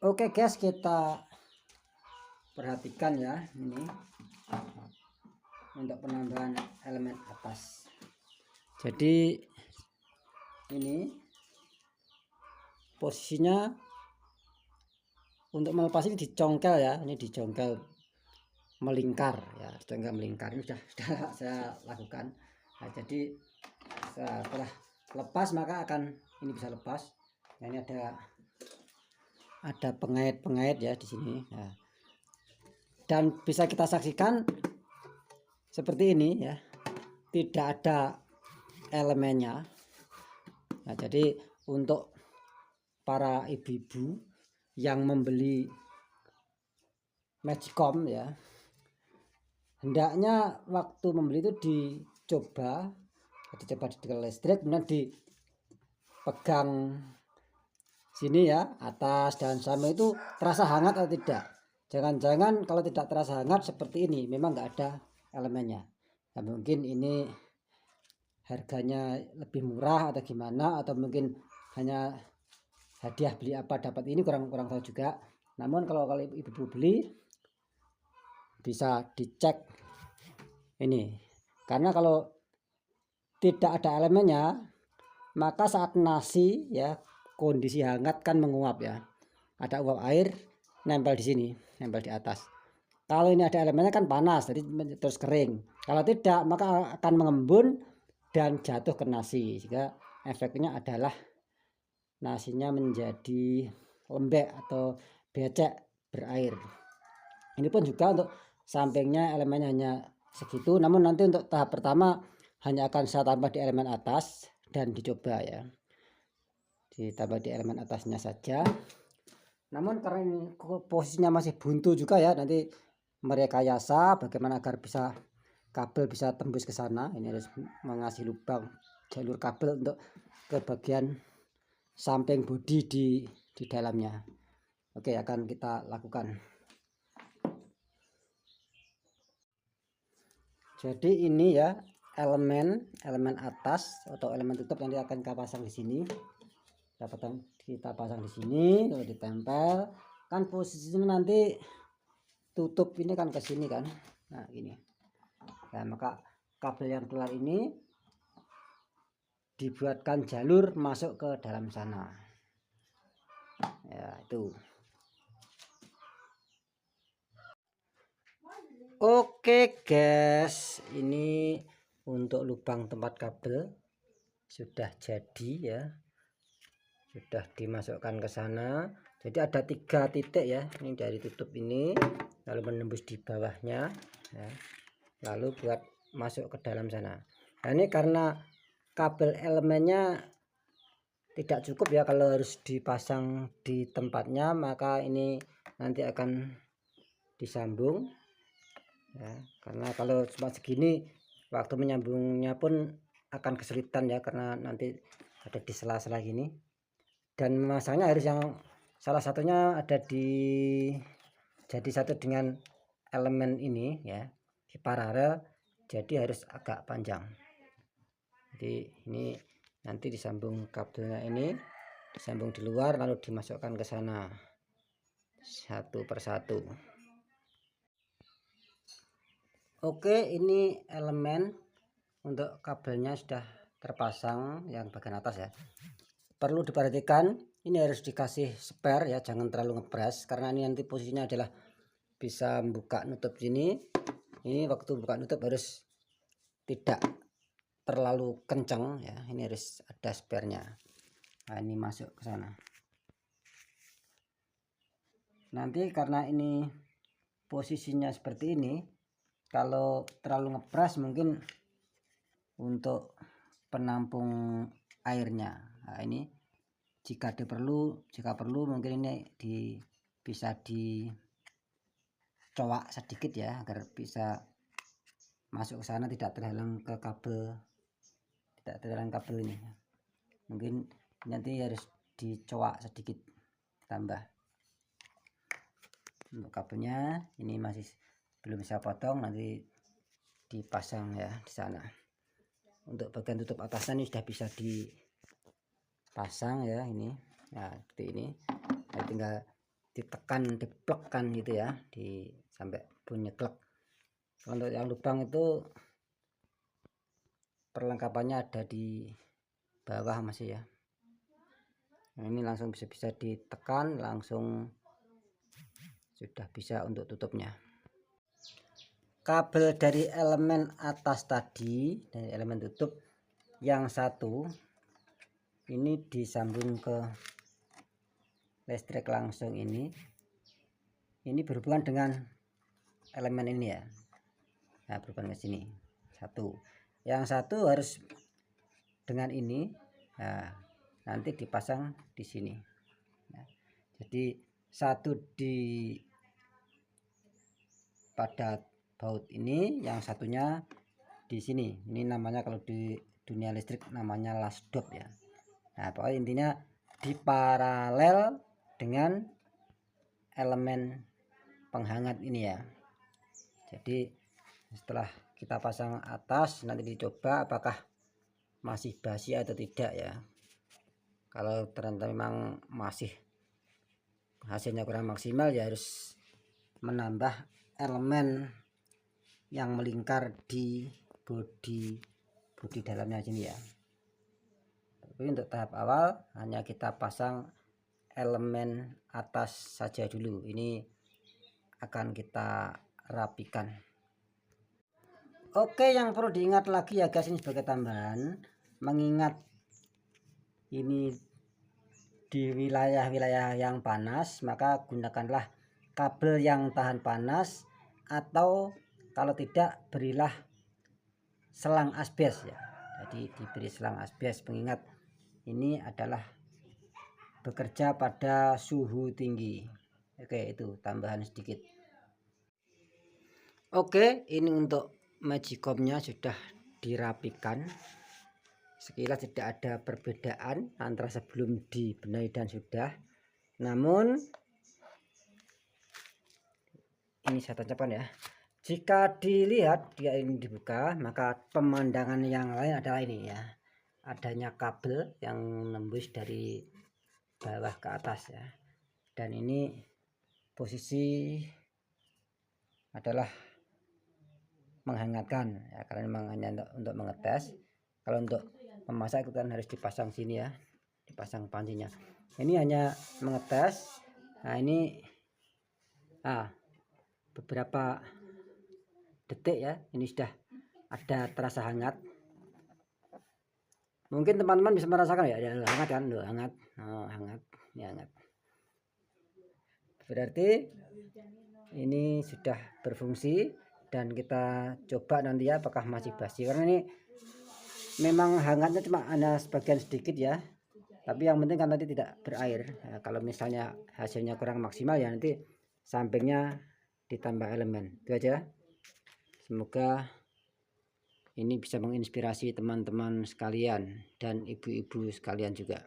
Oke guys, kita perhatikan ya, ini untuk penambahan elemen atas. Jadi ini posisinya untuk melepas ini dicongkel ya, ini dicongkel melingkar ya, dicongkel melingkar. Ini sudah saya lakukan. Nah, jadi setelah lepas maka akan ini bisa lepas. Nah, ini ada pengait-pengait ya di sini. Nah, dan bisa kita saksikan seperti ini ya, tidak ada elemennya. Nah, jadi untuk para ibu-ibu yang membeli Magicom ya, hendaknya waktu membeli itu dicoba di listrik, kemudian dipegang sini ya, atas dan samping itu terasa hangat atau tidak. Jangan-jangan kalau tidak terasa hangat seperti ini memang nggak ada elemennya. Nah, mungkin ini harganya lebih murah atau gimana, atau mungkin hanya hadiah beli apa dapat ini, kurang tahu juga. Namun kalau ibu beli bisa dicek ini, karena kalau tidak ada elemennya maka saat nasi ya kondisi hangat kan menguap ya, ada uap air nempel di sini, nempel di atas. Kalau ini ada elemennya kan panas, jadi terus kering. Kalau tidak maka akan mengembun dan jatuh ke nasi, sehingga efeknya adalah nasinya menjadi lembek atau becek berair. Ini pun juga untuk sampingnya elemennya hanya segitu, namun nanti untuk tahap pertama hanya akan saya tambah di elemen atas dan dicoba ya, ditambah di elemen atasnya saja. Namun karena ini posisinya masih buntu juga ya, nanti merekayasa bagaimana agar bisa kabel bisa tembus ke sana. Ini harus mengasih lubang jalur kabel untuk ke bagian samping bodi di dalamnya. Oke, akan kita lakukan. Jadi ini ya elemen atas atau elemen tutup nanti akan kita pasang di sini. Kita pasang di sini, kalau ditempel kan posisinya nanti tutup ini kan ke sini kan. Nah, ini. Nah, maka kabel yang keluar ini dibuatkan jalur masuk ke dalam sana. Ya, itu. Oke, guys. Ini untuk lubang tempat kabel sudah jadi ya. Sudah dimasukkan ke sana. Jadi ada 3 titik ya, ini dari tutup ini lalu menembus di bawahnya ya, lalu buat masuk ke dalam sana. Nah, ini karena kabel elemennya tidak cukup ya, kalau harus dipasang di tempatnya maka ini nanti akan disambung ya, karena kalau cuma segini waktu menyambungnya pun akan kesulitan ya, karena nanti ada di sela-sela gini. Dan memasangnya harus yang salah satunya ada jadi satu dengan elemen ini ya, di paralel, jadi harus agak panjang. Jadi ini nanti disambung kabelnya, ini disambung di luar lalu dimasukkan ke sana satu persatu. Oke, ini elemen untuk kabelnya sudah terpasang yang bagian atas ya. Perlu diperhatikan ini harus dikasih spare ya, jangan terlalu ngepres, karena ini nanti posisinya adalah bisa buka nutup sini. Ini waktu buka nutup harus tidak terlalu kencang ya, ini harus ada sparenya. Nah, ini masuk ke sana. Nanti karena ini posisinya seperti ini, kalau terlalu ngepres mungkin untuk penampung airnya. Nah, ini jika perlu mungkin ini bisa dicowak sedikit ya, agar bisa masuk ke sana, tidak terhalang ke kabel, ini. Mungkin nanti harus dicowak sedikit tambah. Untuk kabelnya ini masih belum bisa potong, nanti dipasang ya di sana. Untuk bagian tutup atasnya ini sudah bisa dipasang ya, ini nah seperti ini. Nah, tinggal ditekan, diplekkan gitu ya, sampai bunyi klek. Untuk yang lubang itu perlengkapannya ada di bawah masih ya. Nah, ini langsung bisa ditekan, langsung sudah bisa untuk tutupnya. Kabel dari elemen atas tadi, dari elemen tutup yang satu ini disambung ke listrik langsung. Ini berhubungan dengan elemen ini ya. Nah, berhubungan ke sini satu. Yang satu harus dengan ini. Nah, nanti dipasang di sini. Nah, jadi satu di pada baut ini, yang satunya di sini. Ini namanya kalau di dunia listrik namanya lasdot ya. Nah, pokoknya intinya diparalel dengan elemen penghangat ini ya. Jadi setelah kita pasang atas, nanti dicoba apakah masih basi atau tidak ya. Kalau ternyata memang masih hasilnya kurang maksimal, ya harus menambah elemen yang melingkar di bodi dalamnya sini ya. Tapi untuk tahap awal hanya kita pasang elemen atas saja dulu. Ini akan kita rapikan. Oke, yang perlu diingat lagi ya guys, ini sebagai tambahan, mengingat ini di wilayah-wilayah yang panas, maka gunakanlah kabel yang tahan panas, atau kalau tidak berilah selang asbes ya. Jadi diberi selang asbes, mengingat ini adalah bekerja pada suhu tinggi. Oke, itu tambahan sedikit. Oke, ini untuk magicomnya sudah dirapikan. Sekilas tidak ada perbedaan antara sebelum dibenahi dan sudah. Namun ini saya tancapkan ya. Jika dilihat dia ini dibuka, maka pemandangan yang lain adalah ini ya. Adanya kabel yang menembus dari bawah ke atas ya. Dan ini posisi adalah menghangatkan ya, karena memang hanya untuk mengetes. Kalau untuk memasak itu kan harus dipasang sini ya, dipasang pancinya. Ini hanya mengetes. Nah, ini beberapa detik ya, ini sudah ada terasa hangat. Mungkin teman-teman bisa merasakan ya, hangat kan, hangat. Oh, hangat ya, hangat. Berarti ini sudah berfungsi, dan kita coba nanti ya apakah masih basi, karena ini memang hangatnya cuma hanya sebagian sedikit ya, tapi yang penting kan nanti tidak berair. Nah, kalau misalnya hasilnya kurang maksimal ya nanti sampingnya ditambah elemen. Itu aja. Semoga ini bisa menginspirasi teman-teman sekalian dan ibu-ibu sekalian juga.